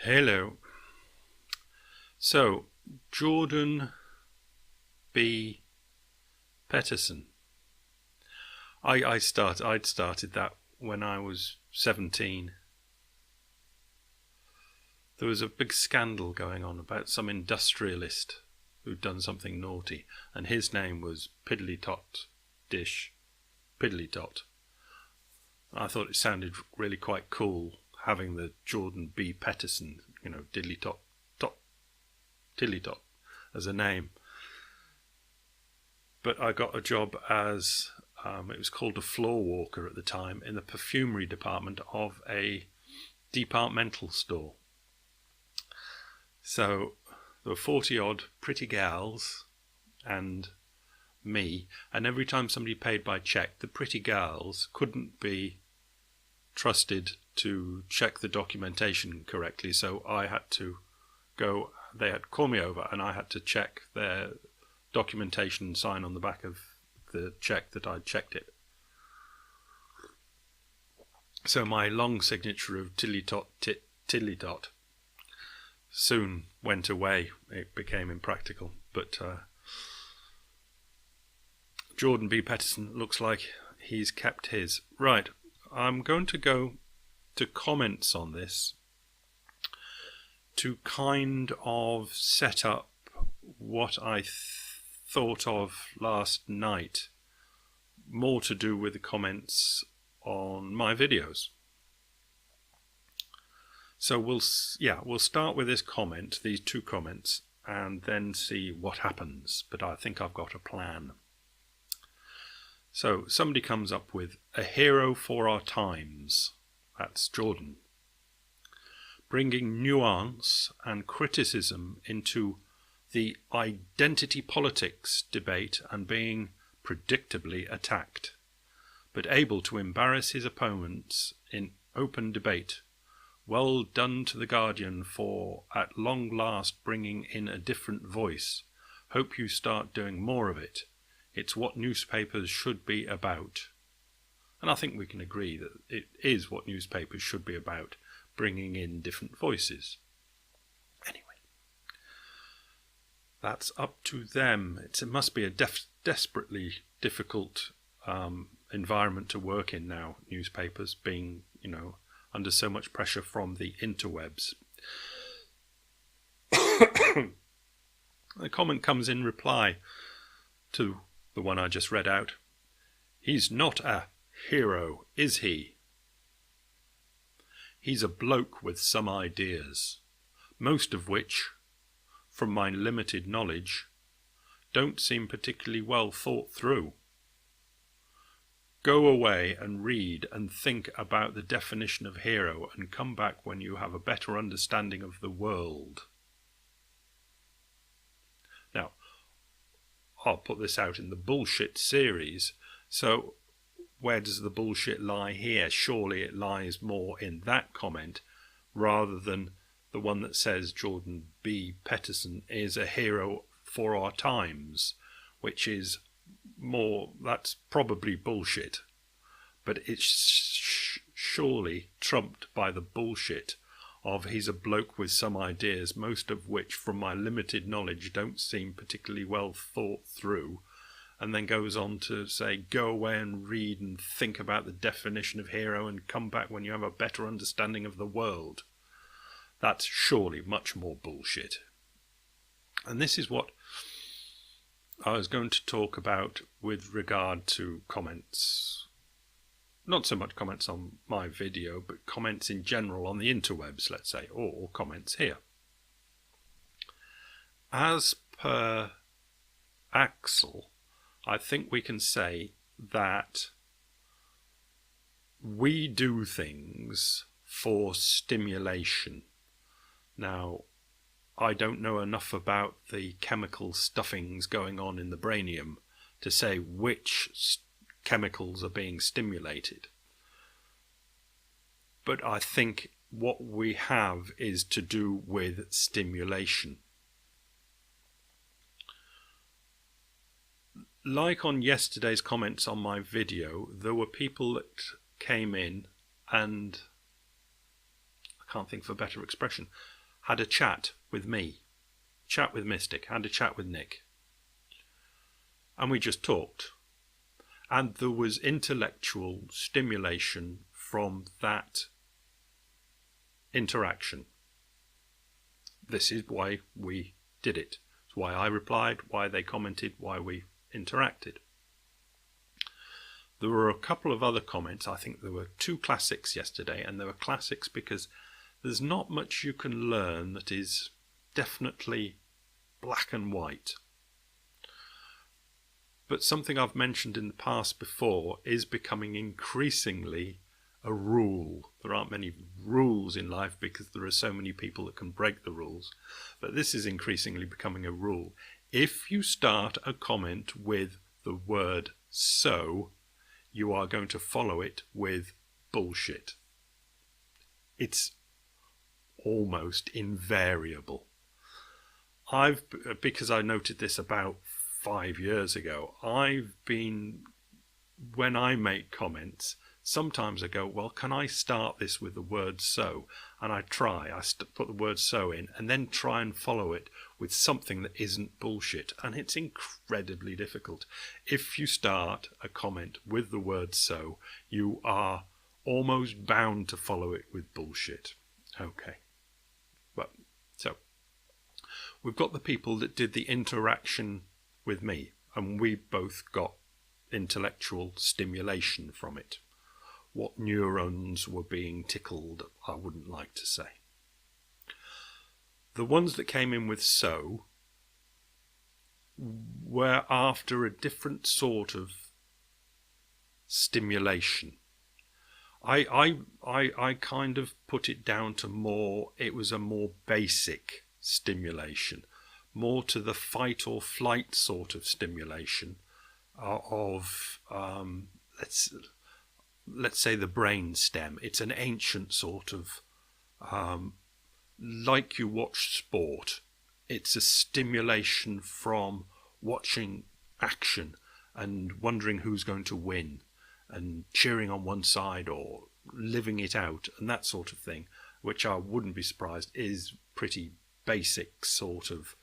Hello. So, Jordan B. Peterson. I'd started that when I was 17. There was a big scandal going on about some industrialist who'd done something naughty, and his name was Piddly-tot Dish Piddly-tot. I thought it sounded really quite cool having the Jordan B. Peterson, diddly-tot, tiddly-tot as a name. But I got a job as, it was called a floor walker at the time, in the perfumery department of a departmental store. So there were 40 odd pretty gals and me, and every time somebody paid by cheque, the pretty gals couldn't be trusted to check the documentation correctly, so I had to go, they had to call me over and I had to check their documentation and sign on the back of the cheque that I'd checked it. So my long signature of tiddly-tot soon went away. It became impractical. But Jordan B. Peterson looks like he's kept his. Right, I'm going to go to comments on this to kind of set up what I thought of last night, more to do with the comments on my videos. So we'll start with this comment, these two comments, and then see what happens. But I think I've got a plan. So somebody comes up with a hero for our times. That's Jordan. Bringing nuance and criticism into the identity politics debate and being predictably attacked, but able to embarrass his opponents in open debate. Well done to The Guardian for at long last bringing in a different voice. Hope you start doing more of it. It's what newspapers should be about. And I think we can agree that it is what newspapers should be about, bringing in different voices. Anyway, that's up to them. It must be a desperately difficult environment to work in now, newspapers being, under so much pressure from the interwebs. The comment comes in reply to the one I just read out. He's not a hero, is he? He's a bloke with some ideas, most of which, from my limited knowledge, don't seem particularly well thought through. Go away and read and think about the definition of hero and come back when you have a better understanding of the world. Now, I'll put this out in the bullshit series, so where does the bullshit lie here? Surely it lies more in that comment rather than the one that says Jordan B. Peterson is a hero for our times, which is more, that's probably bullshit, but it's surely trumped by the bullshit of he's a bloke with some ideas, most of which from my limited knowledge don't seem particularly well thought through, and then goes on to say go away and read and think about the definition of hero and come back when you have a better understanding of the world. That's surely much more bullshit. And this is what I was going to talk about with regard to comments. Not so much comments on my video, but comments in general on the interwebs, let's say, or comments here. As per Axel, I think we can say that we do things for stimulation. Now, I don't know enough about the chemical stuffings going on in the brainium to say which chemicals are being stimulated. But I think what we have is to do with stimulation. Like on yesterday's comments on my video, there were people that came in and I can't think of a better expression, had a chat with me, chat with Mystic, had a chat with Nick. And we just talked. And there was intellectual stimulation from that interaction. This is why we did it. It's why I replied, why they commented, why we interacted. There were a couple of other comments. I think there were 2 classics yesterday, and they were classics because there's not much you can learn that is definitely black and white. But something I've mentioned in the past before is becoming increasingly a rule. There aren't many rules in life because there are so many people that can break the rules. But this is increasingly becoming a rule. If you start a comment with the word so, you are going to follow it with bullshit. It's almost invariable. Because I noted this about 5 years ago, when I make comments, sometimes I go, well, can I start this with the word so? And I put the word so in, and then try and follow it with something that isn't bullshit. And it's incredibly difficult. If you start a comment with the word so, you are almost bound to follow it with bullshit. Okay. Well, so we've got the people that did the interaction with me, and we both got intellectual stimulation from it. What neurons were being tickled, I wouldn't like to say. The ones that came in with so were after a different sort of stimulation. I kind of put it down to it was a more basic stimulation, more to the fight or flight sort of stimulation of let's say the brain stem. It's an ancient sort of, like you watch sport, it's a stimulation from watching action and wondering who's going to win and cheering on one side or living it out and that sort of thing, which I wouldn't be surprised is pretty basic sort of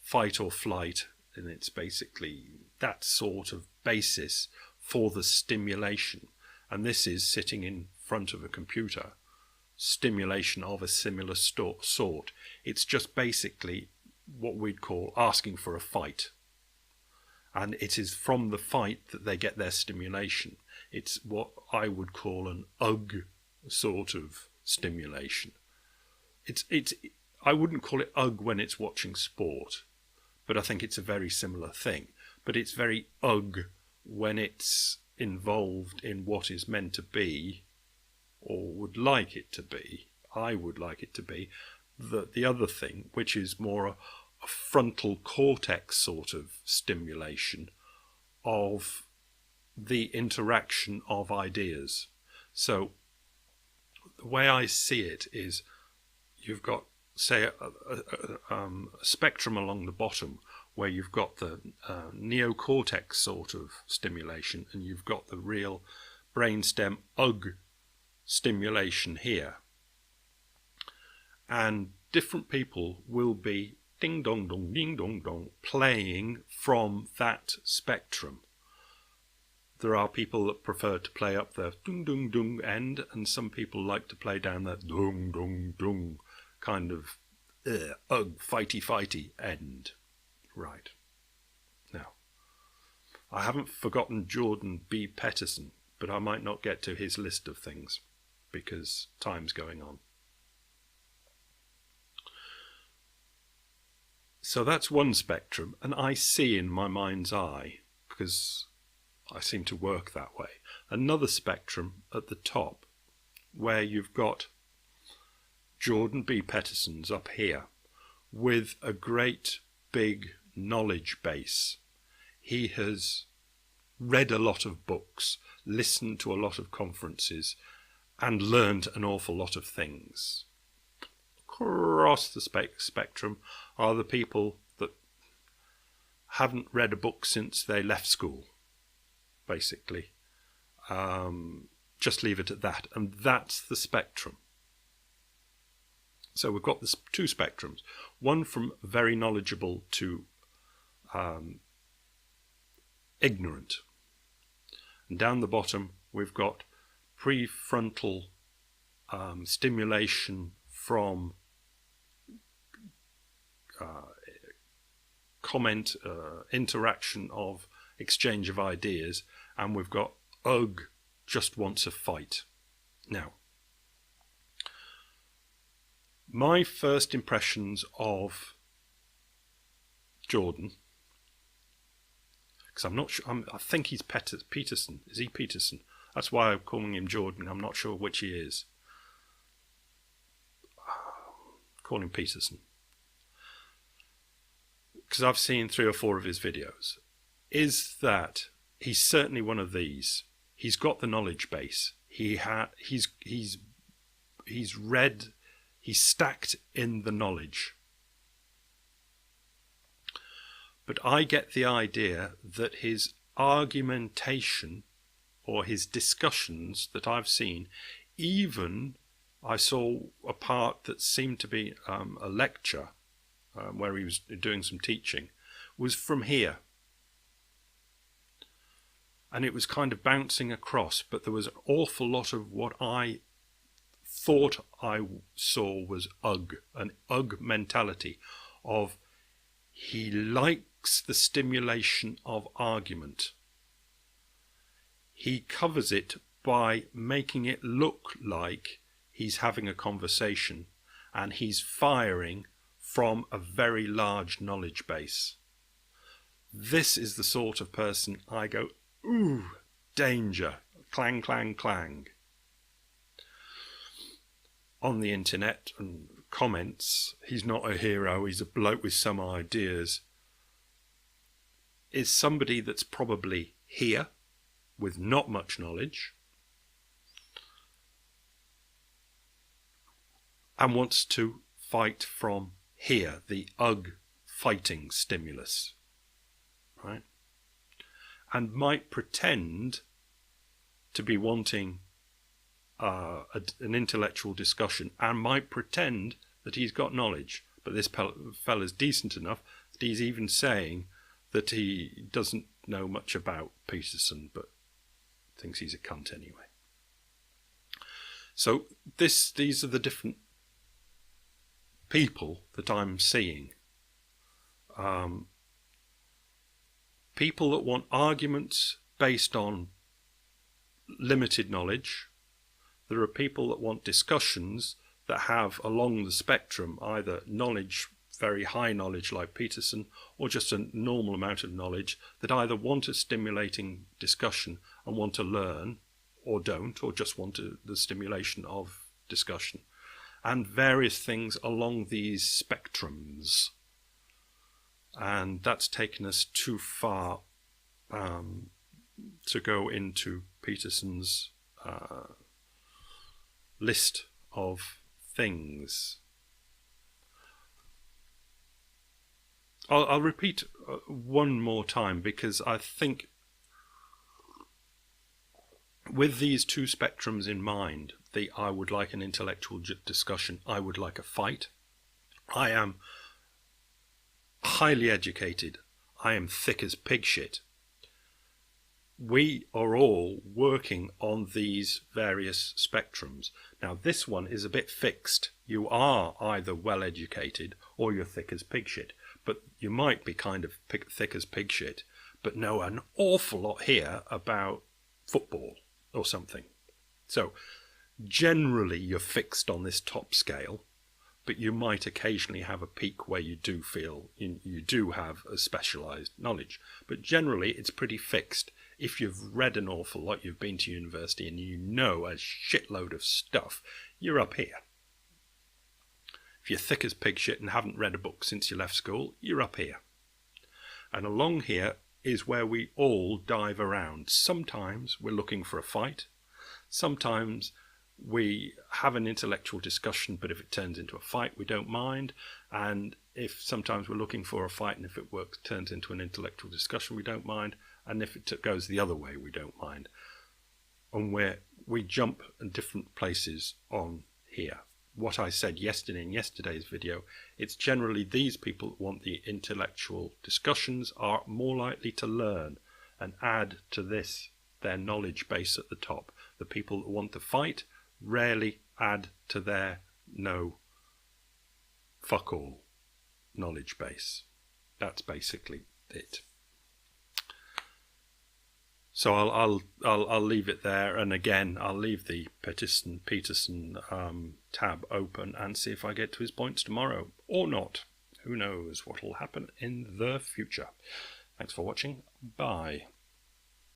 fight or flight, and it's basically that sort of basis for the stimulation. And this is sitting in front of a computer, stimulation of a similar sort. It's just basically what we'd call asking for a fight. And it is from the fight that they get their stimulation. It's what I would call an UG sort of stimulation. I wouldn't call it UG when it's watching sport, but I think it's a very similar thing. But it's very UG when it's involved in what is meant to be, or would like it to be. I would like it to be the other thing, which is more a frontal cortex sort of stimulation of the interaction of ideas. So the way I see it is you've got, say, a spectrum along the bottom where you've got the neocortex sort of stimulation and you've got the real brainstem UG stimulation here. And different people will be ding dong dong, ding dong dong, playing from that spectrum. There are people that prefer to play up the dung dung dung end, and some people like to play down that dung dung dung kind of fighty fighty end. Right. Now, I haven't forgotten Jordan B. Peterson, but I might not get to his list of things because time's going on. So that's one spectrum, and I see in my mind's eye, because I seem to work that way, another spectrum at the top where you've got Jordan B. Peterson's up here with a great big knowledge base. He has read a lot of books, listened to a lot of conferences, and learned an awful lot of things. Across the spectrum are the people that haven't read a book since they left school, basically. Just leave it at that. And that's the spectrum. So we've got this two spectrums, one from very knowledgeable to ignorant. And down the bottom, we've got prefrontal stimulation from comment, interaction of exchange of ideas, and we've got ugh, just wants a fight. Now, my first impressions of Jordan, because I'm not sure, I think he's Peterson. Is he Peterson? That's why I'm calling him Jordan. I'm not sure which he is. Call him Peterson. Because I've seen 3 or 4 of his videos, is that he's certainly one of these. He's got the knowledge base. He's read, he's stacked in the knowledge. But I get the idea that his argumentation or his discussions that I've seen, even I saw a part that seemed to be a lecture where he was doing some teaching, was from here. And it was kind of bouncing across, but there was an awful lot of what I thought I saw was an mentality of he likes the stimulation of argument. He covers it by making it look like he's having a conversation and he's firing from a very large knowledge base. This is the sort of person I go, ooh, danger, clang, clang, clang. On the internet and comments, he's not a hero, he's a bloke with some ideas, is somebody that's probably here with not much knowledge and wants to fight from here, the fighting stimulus, right? And might pretend to be wanting an intellectual discussion and might pretend that he's got knowledge. But this fella's decent enough that he's even saying that he doesn't know much about Peterson, but thinks he's a cunt anyway. So these are the different people that I'm seeing. People that want arguments based on limited knowledge. There are people that want discussions that have along the spectrum either knowledge, very high knowledge like Peterson, or just a normal amount of knowledge that either want a stimulating discussion and want to learn or don't, or just want the stimulation of discussion, and various things along these spectrums. And that's taken us too far to go into Peterson's list of things. I'll repeat one more time, because I think with these two spectrums in mind, I would like an intellectual discussion, I would like a fight. I am highly educated, I am thick as pig shit. We are all working on these various spectrums. Now this one is a bit fixed. You are either well educated or you're thick as pig shit. But you might be kind of thick as pig shit, but know an awful lot here about football or something. So generally you're fixed on this top scale, but you might occasionally have a peak where you do feel you do have a specialised knowledge. But generally it's pretty fixed. If you've read an awful lot, you've been to university and you know a shitload of stuff, you're up here. If you're thick as pig shit and haven't read a book since you left school, you're up here. And along here is where we all dive around. Sometimes we're looking for a fight. Sometimes we have an intellectual discussion, but if it turns into a fight, we don't mind. And if sometimes we're looking for a fight, and if it turns into an intellectual discussion, we don't mind. And if it goes the other way, we don't mind. And we jump in different places on here. what I said yesterday in yesterday's video. It's generally these people that want the intellectual discussions are more likely to learn and add to this their knowledge base at the top. The people that want to fight rarely add to their fuck all knowledge base. That's basically it. So I'll leave it there, and again I'll leave the Peterson tab open and see if I get to his points tomorrow or not. Who knows what will happen in the future. Thanks for watching. Bye.